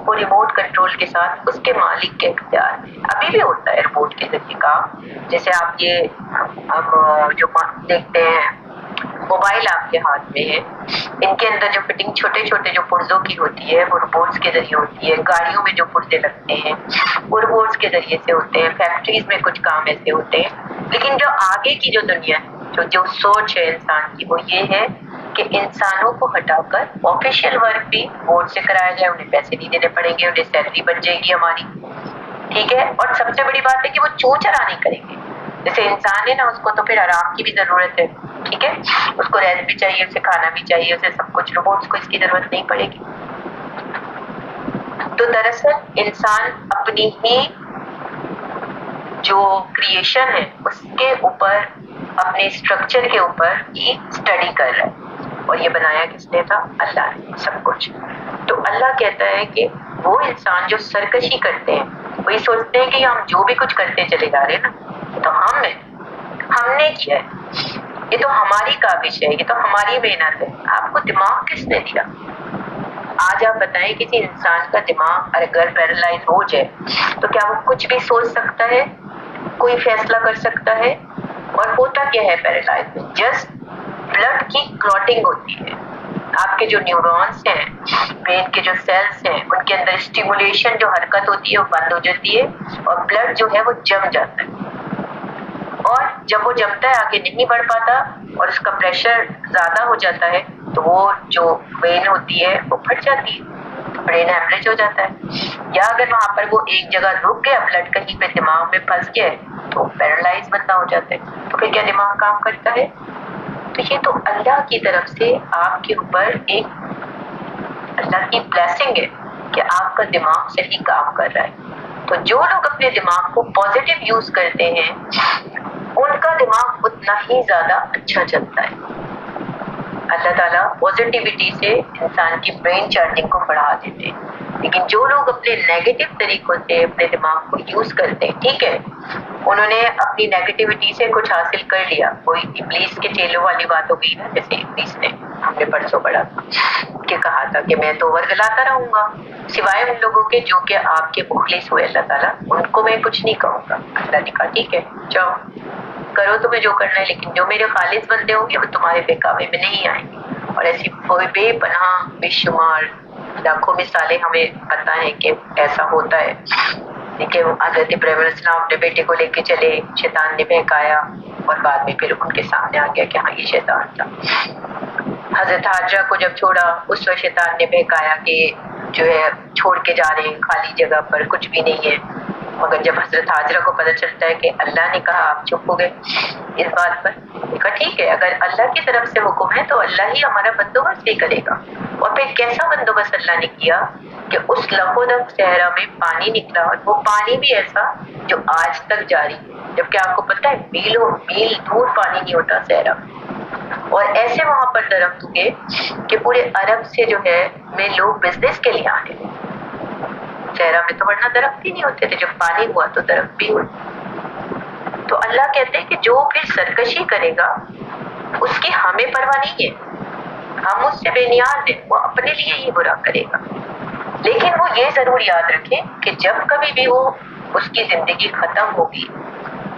وہ ریموٹ کنٹرول کے ساتھ اس کے مالک کے اختیار میں. ابھی بھی ہوتا ہے ریموٹ کے ذریعے کام. جیسے آپ یہ ہم جو دیکھتے ہیں موبائل آپ کے ہاتھ میں ہے, ان کے اندر جو فٹنگ چھوٹے چھوٹے جو پرزوں کی ہوتی ہے وہ روبوٹس کے ذریعے ہوتی ہے. گاڑیوں میں جو پرزے لگتے ہیں وہ روبوٹس کے ذریعے سے ہوتے ہیں. فیکٹریز میں کچھ کام ایسے ہوتے ہیں. لیکن جو آگے کی جو دنیا ہے, جو سوچ ہے انسان کی, وہ یہ ہے کہ انسانوں کو ہٹا کر آفیشیل ورک بھی بورڈ سے کرایا جائے. انہیں پیسے نہیں دینے پڑیں گے, انہیں سیلری بن جائے گی ہماری, ٹھیک ہے. اور سب سے بڑی بات ہے کہ وہ چوں چرا نہیں کریں گے. جیسے انسان ہے نا, اس کو تو پھر آرام کی بھی ضرورت ہے, ٹھیک ہے, اس کو ریسٹ بھی چاہیے, اسے کھانا بھی چاہیے, اسے سب کچھ. روبوٹس کو اس کی ضرورت نہیں پڑے گی. تو دراصل انسان اپنی ہی جو کریشن ہے اس کے اوپر, اپنے اسٹرکچر کے اوپر ہی اسٹڈی کر رہا ہے, اور یہ بنایا کس نے تھا؟ اللہ نے سب کچھ. تو اللہ کہتا ہے کہ وہ انسان جو سرکشی کرتے ہیں, وہ یہ سوچتے ہیں کہ ہم جو بھی کچھ کرتے چلے جا رہے ہیں نا, یہ تو ہم نے کیا ہے, یہ تو ہماری کاوش ہے, یہ تو ہماری محنت ہے. آپ کو دماغ کس نے دیا؟ آج آپ بتائیں کسی انسان کا دماغ اگر پیرالائز ہو جائے تو کیا وہ کچھ بھی سوچ سکتا ہے, کوئی فیصلہ کر سکتا ہے؟ اور ہوتا کیا ہے پیرالائز میں؟ جسٹ بلڈ کی کلوٹنگ ہوتی ہے. آپ کے جو نیورونز ہیں, برین کے جو سیلز ہیں, ان کے اندر اسٹیمولیشن جو حرکت ہوتی ہے وہ بند ہو جاتی ہے, اور بلڈ جو ہے وہ جم جاتا ہے. اور جب وہ جمتا ہے آگے نہیں بڑھ پاتا اور اس کا پریشر زیادہ ہو جاتا ہے, تو وہ جو وین ہوتی ہے وہ پھٹ جاتی ہے. برین ہیمریج ہو جاتا ہے. یا اگر وہاں پر وہ ایک جگہ رک گیا، بلڈ کہیں پہ دماغ میں پھنس گیا تو پیرالائز بندہ ہو جاتا ہے. تو پھر کیا دماغ کام کرتا ہے؟ تو یہ تو اللہ کی طرف سے آپ کے اوپر ایک اللہ کی بلیسنگ ہے کہ آپ کا دماغ صحیح کام کر رہا ہے. تو جو لوگ اپنے دماغ کو پازیٹیو یوز کرتے ہیں ان کا دماغ اتنا ہی زیادہ اچھا چلتا ہے. اللہ تعالیٰ پازیٹیوٹی سے انسان کی برین چارجنگ کو بڑھا دیتے ہیں. لیکن جو لوگ اپنے نیگیٹو طریقوں سے اپنے دماغ کو یوز کرتے ہیں، ٹھیک ہے، انہوں نے اپنی نیگیٹیوٹی سے کچھ حاصل کر لیا. کوئی ابلیس کے چیلوں والی بات ہو گئی نا، جیسے ابلیس نے ہم نے پرسوں پڑھا کہ کہا تھا کہ میں تو ورگلاتا رہوں گا سوائے ان لوگوں کے جو کہ آپ کے مخلص ہوئے اللہ تعالیٰ، ان کو میں کچھ نہیں کہوں گا. اللہ نے کہا ٹھیک ہے جاؤ کرو تمہیں جو کرنا ہے، لیکن جو میرے خالص بندے ہوں گے وہ تمہارے بہکاوے میں نہیں آئیں گے. اور ایسی کوئی بے پناہ بے شمار لاکھوں مثالیں ہمیں پتہ ہے کہ ایسا ہوتا ہے. کہ حضرت ابراہیم علیہ السلام اپنے بیٹے کو لے کے چلے، شیطان نے بہکایا اور بعد میں پھر ان کے سامنے آ گیا کہ ہاں یہ شیطان تھا. حضرت حاجرہ کو جب چھوڑا اس وقت شیطان نے بہکایا کہ جو ہے چھوڑ کے جا رہے ہیں خالی جگہ پر، کچھ بھی نہیں ہے. مگر جب حضرت حاجرہ کو پتہ چلتا ہے کہ اللہ نے کہا، آپ چپ ہو گئے اس بات پر. کہا ٹھیک ہے اگر اللہ کی طرف سے حکم ہے تو اللہ ہی ہمارا بندوبست بھی کرے گا. اور پھر کیسا بندوبست اللہ نے کیا کہ اس لہودک صحرا میں پانی نکلا، اور وہ پانی بھی ایسا جو آج تک جاری ہے. جبکہ آپ کو پتہ ہے میلوں میل دور پانی نہیں ہوتا صحرا میں. اور ایسے وہاں پر درخت ہوئے کہ پورے عرب سے جو ہے میں لوگ بزنس کے لیے آنے لگے. صحرا میں تو ورنہ درخت ہی نہیں ہوتے تھے، جب پانی ہوا تو درخت بھی ہوئے. تو اللہ کہتے ہیں کہ جو پھر سرکشی کرے گا اس کی ہمیں پرواہ نہیں ہے، ہم اس سے بے نیاز ہیں، وہ اپنے لیے ہی برا کرے گا. لیکن وہ یہ ضرور یاد رکھے کہ جب کبھی بھی وہ اس کی زندگی ختم ہوگی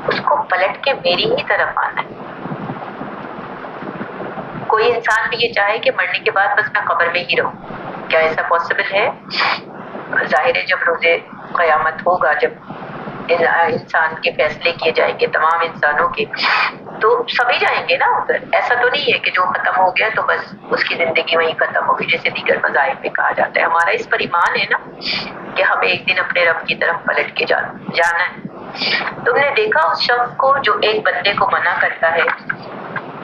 اس کو پلٹ کے میری ہی طرف آنا ہے. کوئی انسان بھی یہ چاہے کہ مرنے کے بعد بس میں قبر میں ہی رہوں، کیا ایسا پاسبل ہے؟ ظاہر ہے جب روز قیامت ہوگا، جب انسان کے فیصلے کیے جائیں گے تمام انسانوں کے، تو سبھی جائیں گے نا ادھر. ایسا تو نہیں ہے کہ جو ختم ہو گیا تو بس اس کی زندگی وہیں ختم ہوگی جیسے دیگر مذاہب میں کہا جاتا ہے. ہمارا اس پر ایمان ہے نا کہ ہمیں ایک دن اپنے رب کی طرف پلٹ کے جانا ہے. تم نے دیکھا اس شخص کو جو ایک بندے کو منع کرتا ہے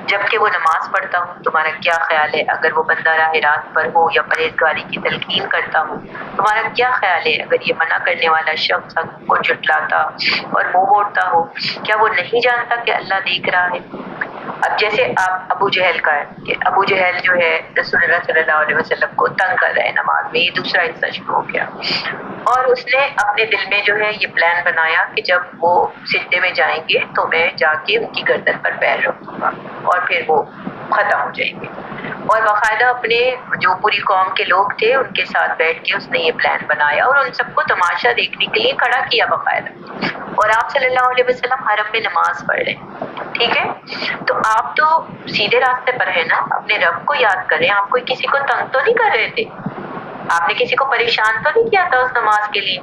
جبکہ وہ نماز پڑھتا ہوں، تمہارا کیا خیال ہے؟ اگر وہ بندہ راہ راست پر ہو یا پرہیزگاری کی تلقین کرتا ہو، تمہارا کیا خیال ہے؟ اگر یہ منع کرنے والا شخص حق کو جھٹلاتا اور منہ موڑتا ہو، کیا وہ نہیں جانتا کہ اللہ دیکھ رہا ہے؟ اب جیسے آپ ابو جہل کا ہے کہ ابو جہل جو ہے رسول اللہ صلی اللہ علیہ وسلم کو تنگ کر رہے ہیں نماز میں، یہ دوسرا حصہ شروع ہو گیا. اور اس نے اپنے دل میں جو ہے یہ پلان بنایا کہ جب وہ سجدے میں جائیں گے تو میں جا کے ان کی گردن پر پیر رکھوں گا اور پھر وہ ختم ہو جائیں گے. اور باقاعدہ اپنے جو پوری قوم کے لوگ تھے ان کے ساتھ بیٹھ کے اس نے یہ پلان بنایا اور ان سب کو تماشا دیکھنے کے لیے کھڑا کیا باقاعدہ. اور آپ صلی اللہ علیہ وسلم حرم میں نماز پڑھ رہے ہیں، ٹھیک ہے، تو آپ تو سیدھے راستے پر ہیں نا، اپنے رب کو یاد کریں. آپ کوئی کسی کو تنگ تو نہیں کر رہے تھے، آپ نے کسی کو پریشان تو نہیں کیا تھا اس نماز کے لیے،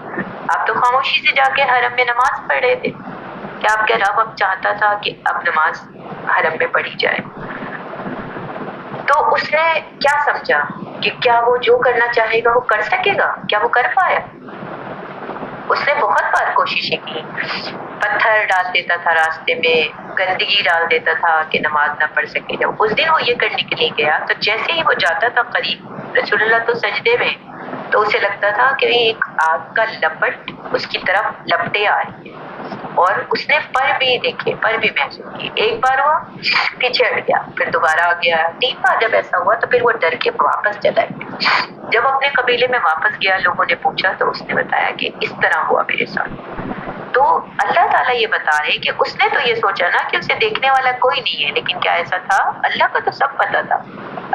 آپ تو خاموشی سے جا کے حرم میں نماز پڑھ رہے تھے. کیا آپ کے رب اب چاہتا تھا کہ اب نماز حرم میں پڑھی جائے؟ تو اس نے کیا سمجھا کہ کیا وہ جو کرنا چاہے گا وہ کر سکے گا؟ کیا وہ کر پایا؟ اس نے بہت بار کوششیں کی، پتھر ڈال دیتا تھا راستے میں، گندگی ڈال دیتا تھا کہ نماز نہ پڑھ سکے. جب اس دن وہ یہ کرنے کے لیے گیا تو جیسے ہی وہ جاتا تھا قریب، رسول اللہ تو سجدے میں، تو اسے لگتا تھا کہ ایک آگ کا لپٹ اس کی طرف لپٹے آ رہی ہے. اور اس نے پر بھی دیکھے، پر بھی محسوس کی. ایک بار وہ پیچھے ہٹ گیا، پھر دوبارہ آ گیا، 3 بار جب ایسا ہوا تو پھر وہ ڈر کے واپس چلا گیا. جب اپنے قبیلے میں واپس گیا لوگوں نے پوچھا تو اس نے بتایا کہ اس طرح ہوا میرے ساتھ. تو اللہ تعالیٰ یہ بتا رہے کہ اس نے تو یہ سوچا نا کہ اسے دیکھنے والا کوئی نہیں ہے، لیکن کیا ایسا تھا؟ اللہ کا تو سب پتا تھا،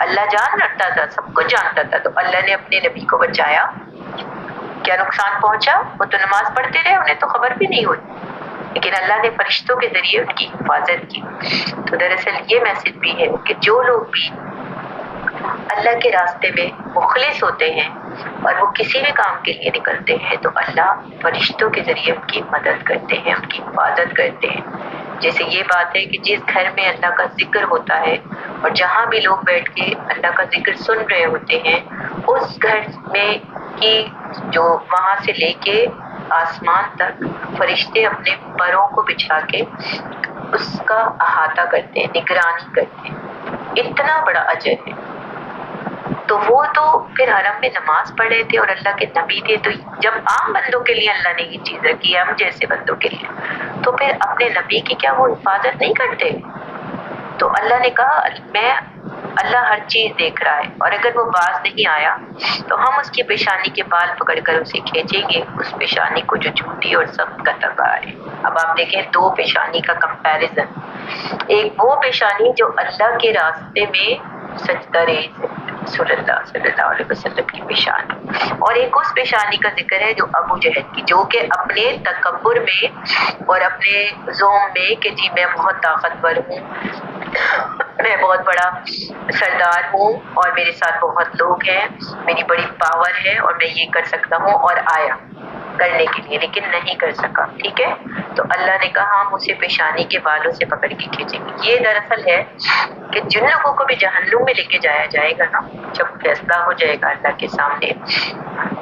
اللہ جان رکھتا تھا، سب کچھ جانتا تھا. تو اللہ نے اپنے نبی کو بچایا. کیا نقصان پہنچا؟ وہ تو نماز پڑھتے رہے، انہیں تو خبر بھی نہیں ہوئی، لیکن اللہ نے فرشتوں کے ذریعے ان کی حفاظت کی. تو دراصل یہ میسج بھی ہے کہ جو لوگ بھی اللہ کے راستے میں مخلص ہوتے ہیں اور وہ کسی بھی کام کے لیے نکلتے ہیں تو اللہ فرشتوں کے ذریعے ان کی مدد کرتے ہیں، ان کی حفاظت کرتے ہیں. جیسے یہ بات ہے کہ جس گھر میں اللہ کا ذکر ہوتا ہے اور جہاں بھی لوگ بیٹھ کے اللہ کا ذکر سن رہے ہوتے ہیں، اس گھر میں کہ جو وہاں سے لے کے آسمان تک فرشتے اپنے پروں کو بچھا کے اس کا احاطہ کرتے ہیں، نگرانی کرتے ہیں، اتنا بڑا اجر ہے۔ تو وہ تو پھر حرم میں نماز پڑھ رہے تھے اور اللہ کے نبی تھے، تو جب عام بندوں کے لیے اللہ نے یہ چیز رکھی ہے، ہم جیسے بندوں کے لیے، تو پھر اپنے نبی کی کیا وہ حفاظت نہیں کرتے؟ تو اللہ نے کہا میں اللہ ہر چیز دیکھ رہا ہے، اور اگر وہ باز نہیں آیا تو ہم اس کی پیشانی کے بال پکڑ کر اسے کھینچیں گے، اس پیشانی کو جو جھوٹی اور سخت قطعہ ہے۔ اب آپ دیکھیں دو پیشانی کا کمپیریزن، ایک وہ پیشانی جو اللہ کے راستے میں سجدہ ریز ہے صلی اللہ علیہ وسلم کی پیشانی، اور ایک اس پیشانی کا ذکر ہے جو ابو جہل کی، جو کہ اپنے تکبر میں اور اپنے زوم میں کہ جی میں بہت طاقتور ہوں، میں بہت بڑا سردار ہوں اور میرے ساتھ بہت لوگ ہیں، میری بڑی پاور ہے اور میں یہ کر سکتا ہوں، اور آیا کرنے کے لیے لیکن نہیں کر سکا، ٹھیک ہے؟ تو اللہ نے کہا ہم اسے پیشانی کے بالوں سے پکڑ کے کھینچیں گے۔ یہ دراصل ہے کہ جن لوگوں کو بھی جہنم میں لے کے جایا جائے گا نا، جب فیصلہ ہو جائے گا اللہ کے سامنے،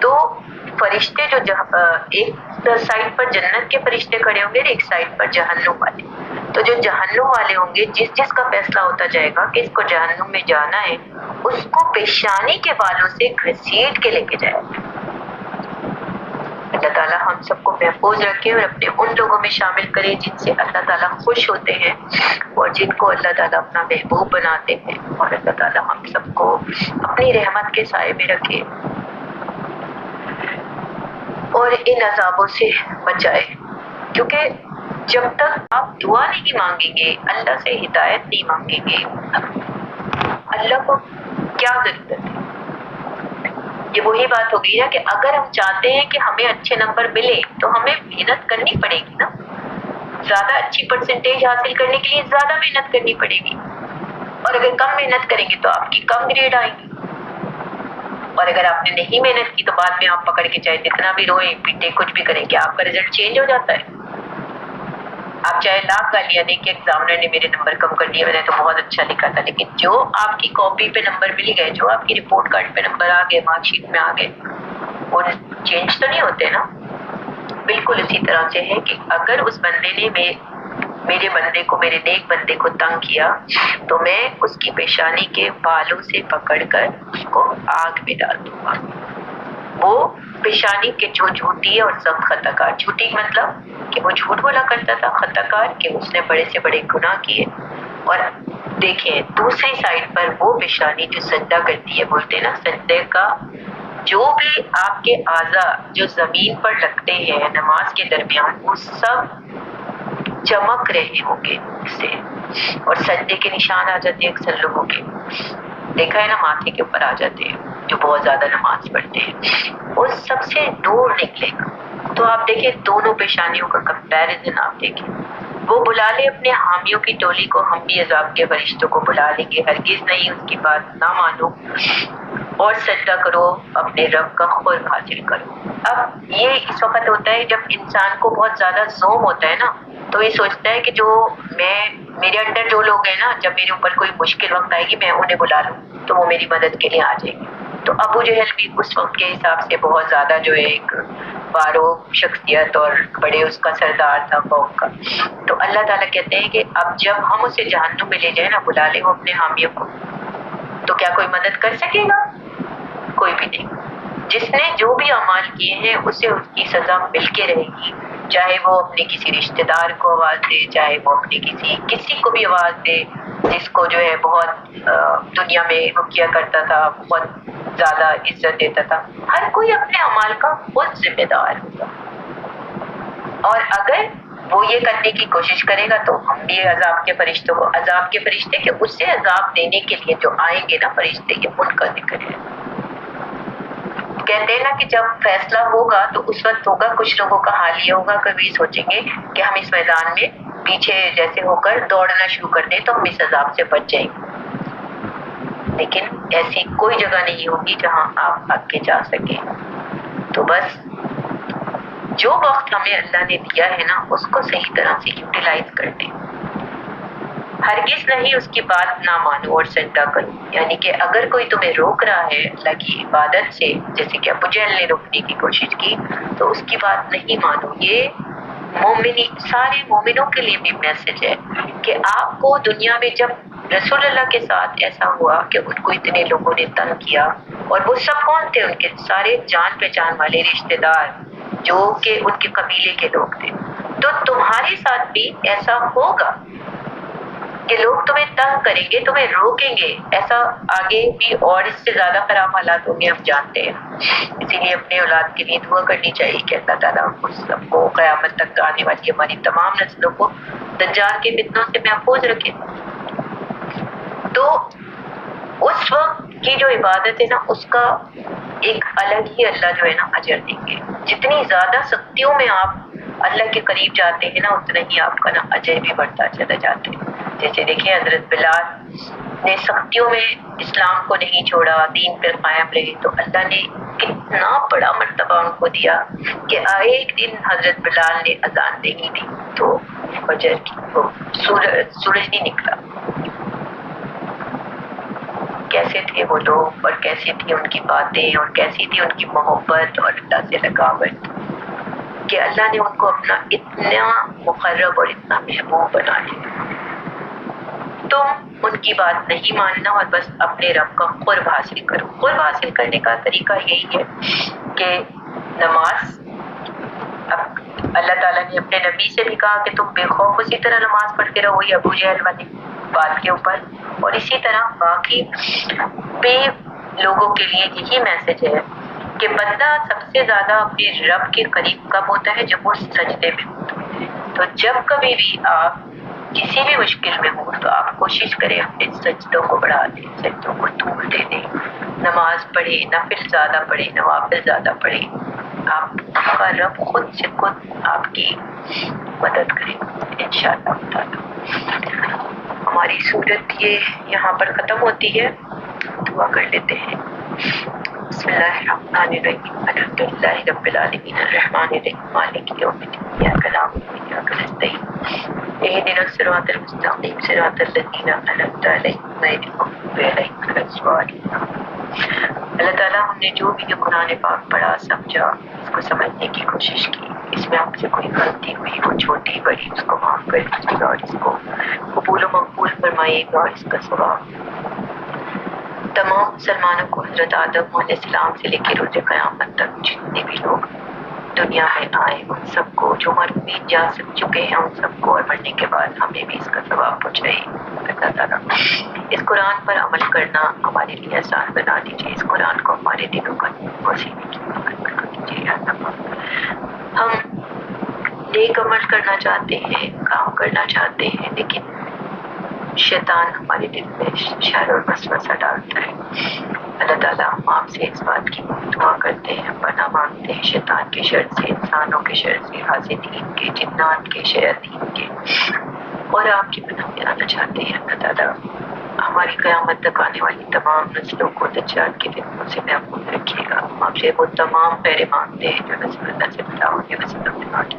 تو فرشتے جو ایک سائڈ پر جنت کے فرشتے کھڑے ہوں گے، ایک سائڈ پر جہنم والے، تو جو جہنم والے ہوں گے، جس کا فیصلہ ہوتا جائے گا کہ اس کو جہنم میں جانا ہے، اس کو پیشانی کے بالوں سے گھسیٹ کے لے کے جائے گا۔ اللہ تعالیٰ ہم سب کو محفوظ رکھے اور اپنے ان لوگوں میں شامل کرے جن سے اللہ تعالیٰ خوش ہوتے ہیں اور جن کو اللہ تعالیٰ اپنا محبوب بناتے ہیں، اور اللہ تعالیٰ ہم سب کو اپنی رحمت کے سائے میں رکھے اور ان عذابوں سے بچائے، کیونکہ جب تک آپ دعا نہیں مانگیں گے، اللہ سے ہدایت نہیں مانگیں گے، اللہ کو کیا ضرورت ہے؟ یہ وہی بات ہوگی نا کہ اگر ہم چاہتے ہیں کہ ہمیں اچھے نمبر ملے تو ہمیں محنت کرنی پڑے گی نا، زیادہ اچھی پرسنٹیج حاصل کرنے کے لیے زیادہ محنت کرنی پڑے گی، اور اگر کم محنت کریں گے تو آپ کی کم گریڈ آئیں گی، اور اگر آپ نے نہیں محنت کی تو بعد میں آپ پکڑ کے چاہے جتنا بھی روئیں پیٹے کچھ بھی کریں کہ آپ کا رزلٹ چینج ہو جاتا ہے۔ آپ چاہے لاکھ گالیاں دیں کہ ایگزامنر نے میرے نمبر کم کر دیے، میں نے تو بہت اچھا لکھا تھا، لیکن جو آپ کی کاپی پہ نمبر مل گئے، جو آپ کی رپورٹ کارڈ پہ نمبر آ گئے، مارک شیٹ میں آ گئے، وہ چینج تو نہیں ہوتے نا۔ بالکل اسی طرح سے ہے کہ اگر اس بندے نے میرے بندے کو، میرے نیک بندے کو تنگ کیا تو میں اس کی پیشانی کے بالوں سے پکڑ کر اس کو آگ میں ڈال دوں گا۔ وہ پیشانی کے جو جھوٹی ہے اور سخت خطا کار، جھوٹی مطلب کہ وہ جھوٹ بولا کرتا تھا، خطا کار کہ اس نے بڑے سے بڑے گناہ کیے، اور دیکھیں دوسری سائڈ پر وہ پیشانی جو سجدہ کرتی ہے، بولتے ہیں نا سجدے کا، جو بھی آپ کے اعضاء جو زمین پر لگتے ہیں نماز کے درمیان، وہ سب چمک رہے ہوں گے اس سے، اور سجدے کے نشان آ جاتے ہیں اکثر لوگوں کے، دیکھا ہے نا ماتھے کے اوپر آ جاتے ہیں جو بہت زیادہ نماز پڑھتے ہیں، وہ سب سے دور نکلے گا۔ تو آپ دیکھیں دونوں پیشانیوں کا کمپیریزن آپ دیکھیں، وہ بلا لے اپنے حامیوں کی ٹولی کو، ہم بھی عذاب کے فرشتوں کو بلا لیں گے، ہرگز نہیں اس کی بات نہ مانو اور سجدہ کرو، اپنے رب کا قرب حاصل کرو۔ اب یہ اس وقت ہوتا ہے جب انسان کو بہت زیادہ زوم ہوتا ہے نا، تو یہ سوچتا ہے کہ جو میرے انڈر جو لوگ ہیں نا، جب میرے اوپر کوئی مشکل وقت آئے گی میں انہیں بلا لوں تو وہ میری مدد کے لیے آ جائیں گے۔ تو ابو جہل بھی اس وقت کے حساب سے بہت زیادہ جو ہے ایک بارو شخصیت اور بڑے اس کا سردار تھا قوم کا۔ تو اللہ تعالیٰ کہتے ہیں کہ اب جب ہم اسے جہنم میں لے جائیں نا، بلا لیں وہ اپنے حامیوں کو، تو کیا کوئی مدد کر سکے گا؟ کوئی بھی نہیں۔ جس نے جو بھی اعمال کیے ہیں اسے اس کی سزا مل کے رہے گی، چاہے وہ اپنے کسی رشتہ دار کو آواز دے، چاہے وہ اپنے کسی کو بھی آواز دے جس کو جو ہے بہت دنیا میں وہ کیا کرتا تھا، بہت زیادہ عزت دیتا تھا، ہر کوئی اپنے اعمال کا خود ذمہ دار ہوگا، اور اگر وہ یہ کرنے کی کوشش کرے گا تو ہم بھی عذاب کے فرشتوں کو، عذاب کے فرشتے کہ اس سے عذاب دینے کے لیے جو آئیں گے نا فرشتے، یہ ان کا ذکر ہے۔ کہتے ہیں نا کہ جب فیصلہ ہوگا تو اس وقت ہوگا کچھ لوگوں کا حال یہ ہوگا کہ وہ سوچیں گے کہ ہم اس میدان میں پیچھے جیسے ہو کر دوڑنا شروع کر دیں تو ہم اس عذاب سے بچ جائیں گے، لیکن ایسی کوئی جگہ نہیں ہوگی جہاں آپ بھاگ کے جا سکیں۔ تو بس جو وقت ہمیں اللہ نے دیا ہے نا، اس کو صحیح طرح سے یوٹیلائز کر دیں، ہرگز نہیں اس کی بات نہ مانو اور سجدہ کرو. یعنی کہ اگر کوئی تمہیں روک رہا ہے اللہ کی عبادت سے، جیسے کہ ابو جہل نے روکنے کی کوشش کی، تو اس کی بات نہیں مانو. یہ مومنی سارے مومنوں کے لیے بھی میسج ہے کہ آپ کو دنیا میں جب رسول اللہ کے ساتھ ایسا ہوا کہ ان کو اتنے لوگوں نے تنگ کیا، اور وہ سب کون تھے؟ ان کے سارے جان پہچان والے رشتہ دار جو کہ ان کے قبیلے کے لوگ تھے. تو تمہارے ساتھ بھی ایسا ہوگا کہ لوگ تمہیں تنگ کریں گے، تمہیں روکیں گے. ایسا آگے بھی اور اس سے زیادہ خراب حالات ہوں گے، ہم جانتے ہیں. اسی لیے اپنے اولاد کے لیے دعا کرنی چاہیے کہ اللہ تعالیٰ اس سب کو قیامت تک آنے والی ہماری تمام نسلوں کو دجال کے فتنوں سے محفوظ رکھے. تو اس وقت کی جو عبادت ہے نا، اس کا ایک الگ ہی اللہ جو ہے نا اجر دیں گے. جتنی زیادہ سختیوں میں آپ اللہ کے قریب جاتے ہیں نا، اتنا ہی آپ کا نا اجر بھی بڑھتا چلا جاتے ہیں. جیسے دیکھیں حضرت بلال نے سختیوں میں اسلام کو نہیں چھوڑا، دین پر قائم رہے، تو اللہ نے کتنا بڑا مرتبہ ان کو دیا کہ ایک دن حضرت بلال نے اذان دینی تھی تو فجر کی وہ سورج نہیں نکلا. کیسے تھے وہ لوگ، اور کیسی تھی ان کی باتیں، اور کیسی تھی ان کی محبت اور اللہ سے لگاوٹ، کہ اللہ نے ان کو اپنا اتنا مقرب اور اتنا محبوب بنا لیا. تم ان کی بات نہیں ماننا اور بس اپنے رب کا قرب حاصل کرو. قرب حاصل کرنے کا طریقہ یہی ہے کہ نماز، اللہ تعالیٰ نے اپنے نبی سے بھی کہا کہ تم بے خوف اسی طرح نماز پڑھتے رہو، یہ ابو جہل والی بات کے اوپر. اور اسی طرح باقی بے لوگوں کے لیے یہی میسج ہے کہ بندہ سب سے زیادہ اپنے رب کے قریب کب ہوتا ہے؟ جب وہ سجدے میں ہوتا ہے. تو جب کبھی بھی آپ کسی بھی مشکل میں ہو تو آپ کوشش کریں اپنے سجدوں کو بڑھا دیں، سجدوں کو طول دے دیں، نماز پڑھیں، نفل زیادہ پڑھیں، نوافل زیادہ پڑھیں. آپ کا رب خود سے خود آپ کی مدد کرے انشاءاللہ تعالی. ہماری صورت یہ یہاں پر ختم ہوتی ہے. دعا کر لیتے ہیں. بسم اللہ الرحمن الرحیم، الحمد للہ رب العالمین، الرحمن الرحیم، مالک یوم الدین، ایاک نعبد و ایاک نستعین، اہدنا الصراط المستقیم، صراط الذین انعمت علیہم غیر المغضوب علیہم ولا الضالین. اللہ تعالیٰ ہم نے جو بھی یہ قرآن پاک پڑھا سمجھا، اس کو سمجھنے کی کوشش کی، اس میں ہم سے کوئی غلطی ہوئی ہو چھوٹی بڑی، اس کو معاف کر دیجیے اور اس کو قبول و مقبول فرمائیے گا، اور اس کا ثواب تمام مسلمانوں کو حضرت آدم علیہ السلام سے لے کے روز قیامت تک جتنے بھی لوگ دنیا میں آئے ان سب کو، جو مر بھی جا چکے ہیں ان سب کو، اور مرنے کے بعد ہمیں بھی اس کا ثواب پہنچائے. اللہ تعالیٰ اس قرآن پر عمل کرنا ہمارے لیے آسان بنا دیجیے. اس قرآن کو ہمارے دلوں کا وسیلے کی برکت کر دیجیے. ہم نیک عمل کرنا چاہتے ہیں، کام کرنا چاہتے ہیں، لیکن شیطان ہمارے دل میں شر اور وسوسہ ڈالتا ہے. اللہ تعالیٰ ہم آپ سے اس بات کی دعا کرتے ہیں، پناہ مانگتے ہیں شیطان کے شر سے، انسانوں کے شر سے، حاسدین کے، جنات کے، شیاطین کے، اور آپ کی پناہ میں آنا چاہتے ہیں. اللہ تعالیٰ ہماری قیامت تک آنے والی تمام نسلوں کو دجال کے فتنوں سے محفوظ رکھیے گا. ہم آپ سے وہ تمام خیریں مانگتے ہیں جو رسول اللہ سے اللہ علیہ وسلم نے مانگی،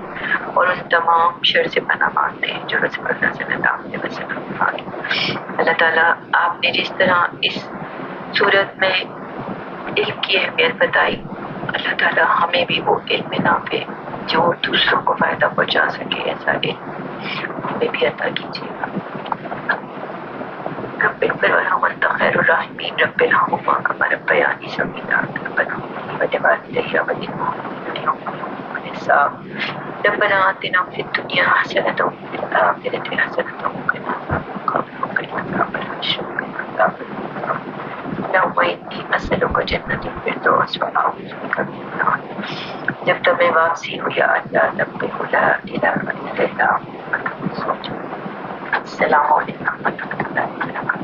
اور ان تمام شر سے پناہ مانگتے ہیں جو رسول اللہ صلی اللہ علیہ وسلم نے مانگی. اللہ تعالیٰ آپ نے جس طرح اس صورت میں علم کی اہمیت بتائی، اللہ تعالیٰ ہمیں بھی وہ علم نافع جو دوسروں کو فائدہ پہنچا سکے ایسا علم ہمیں بھی عطا کیجیے گا. رب اغفر ورحم انت خیر الراحمین، رب ارحمہما کما ربیانی صغیرا، ربنا ولوالدی وللمؤمنین یوم یقوم الحساب. ربنا آتنا فی الدنیا حسنۃ وفی الآخرۃ حسنۃ وقنا عذاب النار وقنا عذاب الحشر وقنا عذاب النار. اللہم انی اسألک جنۃ الفردوس واعوذ بک من النار. جب تمہیں واپسی ہو یا اللہ رب لا الہ الا اللہ. السلام علیکم ورحمۃ اللہ وبرکاتہ.